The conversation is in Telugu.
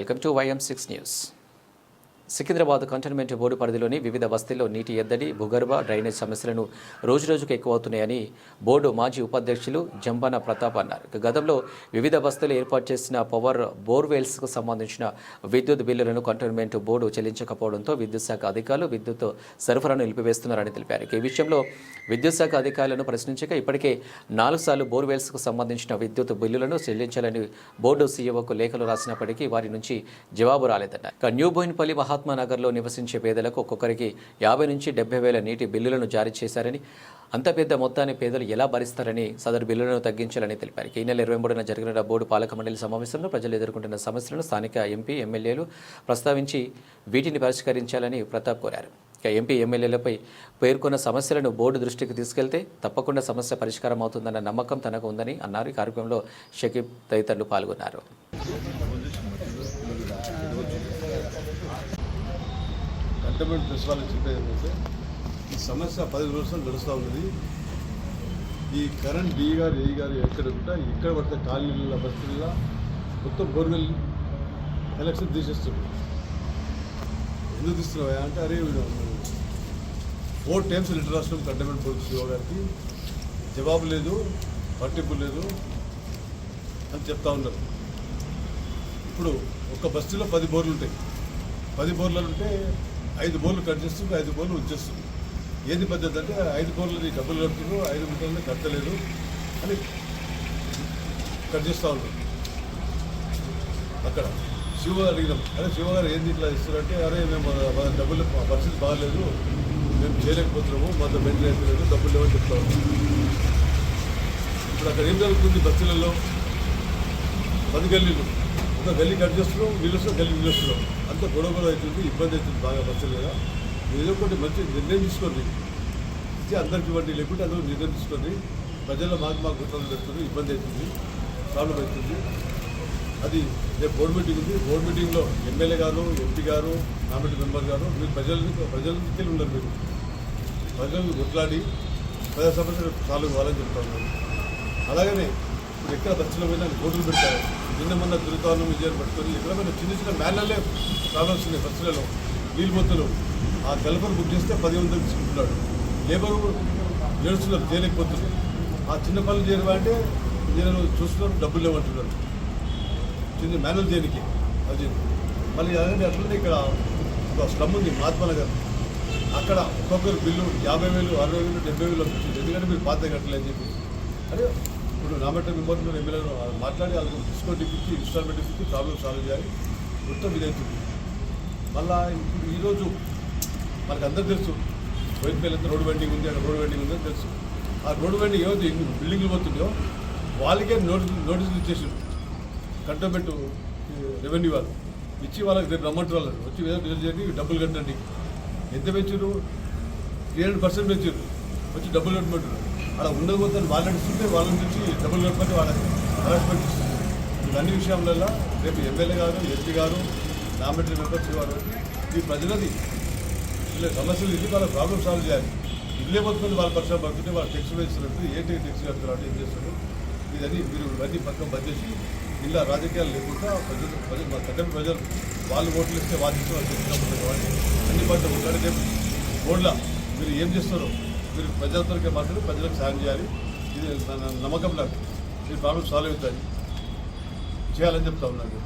Welcome to YM6 news. Secunderabad cantonment board పరిధిలోని వివిధ బస్తీల్లో నీటి ఎద్దడి, భూగర్భ డ్రైనేజ్ సమస్యలను రోజురోజుకు ఎక్కువవుతున్నాయని బోర్డు మాజీ ఉపాధ్యక్షులు జంబన ప్రతాప్ అన్నారు. గతంలో వివిధ బస్తీలు ఏర్పాటు చేసిన పవర్ బోర్వెల్స్కు సంబంధించిన విద్యుత్ బిల్లులను కంటోన్మెంట్ బోర్డు చెల్లించకపోవడంతో విద్యుత్ శాఖ అధికారులు విద్యుత్ సరఫరాను నిలిపివేస్తున్నారని తెలిపారు. ఈ విషయంలో విద్యుత్ శాఖ అధికారులను ప్రశ్నించగా ఇప్పటికే 4 సార్లు బోర్వెల్స్కు సంబంధించిన విద్యుత్ బిల్లులను చెల్లించాలని బోర్డు సీఈఓకు లేఖలు రాసినప్పటికీ వారి నుంచి జవాబు రాలేదన్నారు. న్యూ బోయిన్పల్లి మహాత్మానగర్లో నివసించే పేదలకు ఒక్కొక్కరికి 50 నుంచి 70 వేల నీటి బిల్లులను జారీ చేశారని, అంత పెద్ద మొత్తాన్ని పేదలు ఎలా భరిస్తారని సదరు బిల్లులను తగ్గించాలని తెలిపారు. ఈ నెల 23న జరిగిన బోర్డు పాలక మండలి సమావేశంలో ప్రజలు ఎదుర్కొంటున్న సమస్యలను స్థానిక ఎంపీ, ఎమ్మెల్యేలు ప్రస్తావించి వీటిని పరిష్కరించాలని ప్రతాప్ కోరారు. ఎంపీ, ఎమ్మెల్యేలపై పేర్కొన్న సమస్యలను బోర్డు దృష్టికి తీసుకెళ్తే తప్పకుండా సమస్య పరిష్కారం అవుతుందన్న నమ్మకం తనకు ఉందని అన్నారు. ఈ కార్యక్రమంలో షకీబ్ తదితరులు పాల్గొన్నారు. కంటోన్మెంట్ ప్రెస్ వాళ్ళకి చెప్పేది ఏంటంటే ఈ సమస్య 10 రోజులు నడుస్తూ ఉన్నది. ఈ కరెంట్ డి గారు, ఏ గారు ఎక్కడ పడితే కాలనీల బస్తీల్లో మొత్తం బోర్వెల్ ఎలక్షన్ తీసేస్తుంది. ఎందుకు తీస్తున్నావా అంటే, అరే 4 టైమ్స్ లెటర్ రాష్ట్రం కంటోన్మెంట్ బోర్డు సీఓ గారికి జవాబు లేదు, పట్టింపు లేదు అని చెప్తా ఉన్నారు. ఇప్పుడు ఒక బస్తీలో 10 బోర్లు ఉంటాయి. 10 బోర్లు ఉంటే 5 బోర్లు కట్ చేస్తుంది, 5 బోర్లు ఉంచేస్తుంది. ఏది పద్ధతి అంటే 5 బోర్లని డబ్బులు కడుతున్నారు, 5 బోర్లని కట్టలేదు అని కట్ చేస్తూ ఉంటారు. అక్కడ శివ అడిగినాం, అరే శివ గారు ఏంది ఇట్లా ఇస్తారంటే, అరే మేము డబ్బులు పరిస్థితి బాగాలేదు, మేము చేయలేకపోతున్నాము, మాతో మెయింటైన్ లేదు, డబ్బులు లేవని చెప్తా ఉన్నాం. ఇప్పుడు అక్కడ ఏం జరుగుతుంది, బస్సులలో 10 గల్లీలు, ఒక గల్లీ కట్ చేస్తున్నాం, నిలుస్తున్నాం, గల్లీ నిలుస్తున్నాం, అంత గొడవ అవుతుంది, ఇబ్బంది అవుతుంది బాగా బస్సులు కదా. ఏదో ఒకటి మంచి నిర్ణయం తీసుకోండి, ఇచ్చి అందరికి ఇవ్వండి, లేకుంటే అందరూ నిర్ణయం తీసుకోండి. ప్రజల్లో మాకు గుర్తులు పెడుతుంది, ఇబ్బంది అవుతుంది, ప్రాబ్లం అవుతుంది. అది రేపు బోర్డు మీటింగ్ ఉంది. బోర్డు మీటింగ్లో ఎమ్మెల్యే గారు, ఎంపీ గారు, నామినేటెడ్ మెంబర్ గారు, మీరు ప్రజలకి ఉన్నారు. మీరు ప్రజలను కొట్లాడి ప్రజా సమస్యలు సాల్వ్ కావాలని చెప్తా ఉన్నారు. అలాగనే ఇప్పుడు ఎక్కడ బస్సులో పోయినా బోర్డులు పెడతారు. నిన్న మొన్న దుర్గావనం విజయాన్ని పట్టుకొని ఎక్కడ పోయినా చిన్న మ్యాన్లే ప్రాబ్లమ్స్ ఉన్నాయి. బస్సులలో నీళ్ళు పోతులు ఆ గల్ఫర్ బుక్ చేస్తే 10,000 తీసుకుంటున్నాడు. లేబరు ఏడుస్తున్నారు, చేయలేకపోతున్నారు. ఆ చిన్న పనులు చేయమంటే నేను చూస్తున్నారు, డబ్బులు లేవంటున్నారు. చిన్న మాన్యువల్ చేయడానికి అది మళ్ళీ అదే అట్లనే ఇక్కడ ఒక స్లమ్ ఉంది మహాత్మానగర్, అక్కడ ఒక్కొక్కరు బిల్లు 50,000, 60,000, 70,000 వస్తుంది. ఎందుకంటే మీరు పాత కట్టలేని చెప్పి. అదే ఇప్పుడు నామినేటెడ్ మెంబర్లు, ఎమ్మెల్యేలు మాట్లాడి వాళ్ళకి డిస్కౌంట్ ఇప్పించి, ఇన్స్టాల్మెంట్ ఇప్పించి ప్రాబ్లమ్ సాల్వ్ చేయాలి. మొత్తం ఇదవుతుంది. మళ్ళీ ఇప్పుడు ఈరోజు మనకు అందరూ తెలుసు, బోయిన్పల్లి రోడ్డు వెండింగ్ ఉంది, అక్కడ రోడ్డు వెండింగ్ ఉందని తెలుసు. ఆ రోడ్డు వెండింగ్ ఏవైతే బిల్డింగ్లు పోతుందో వాళ్ళకే నోటీసులు ఇచ్చేసారు కంటోన్మెంట్ రెవెన్యూ వాళ్ళు. ఇచ్చి వాళ్ళకి రేపు రమ్మంటారు, వాళ్ళు వచ్చి ఏదో చేయండి, డబ్బులు కట్టండి. ఎంత పెంచారు? 300% పెంచారు. వచ్చి డబ్బులు కట్టమంటారు. అలా ఉండకపోతే వాళ్ళు నడుస్తుంటే వాళ్ళ నుంచి డబ్బులు కట్టమంటే వాళ్ళకి హరాస్మెంట్ ఇస్తుంది. ఇవన్నీ విషయాలలో రేపు ఎమ్మెల్యే గారు, ఎంపీ గారు, నామినేటెడ్ మెంబర్స్ గారు ఈ ప్రజలది ఇలా సమస్యలు ఇది వాళ్ళ ప్రాబ్లమ్ సాల్వ్ చేయాలి. ఇల్లే పోతుంది, వాళ్ళ పరిశ్రమ పడుతుంటే వాళ్ళు టెక్స్ వేస్తున్నట్టు ఏంటి టెక్స్ కడుతున్నారు అంటే ఏం చేస్తారు. ఇదని మీరు ఇవన్నీ పక్కన బంద్ చేసి ఇలా రాజకీయాలు లేకుండా ప్రజలు మా తగ్గని ప్రజలు వాళ్ళు ఓట్లు ఇస్తే వాళ్ళు ఇస్తే వాళ్ళు చెప్తున్నప్పుడు కాబట్టి అన్ని పట్ల ఉంటారు. బోర్డులో మీరు ఏం చేస్తారో మీరు ప్రజలతో మాట్లాడి ప్రజలకు సాయం చేయాలి. ఇది నమ్మకం నాకు. మీరు ప్రాబ్లమ్ సాల్వ్ అవుతాయి చేయాలని చెప్తా ఉన్నాను.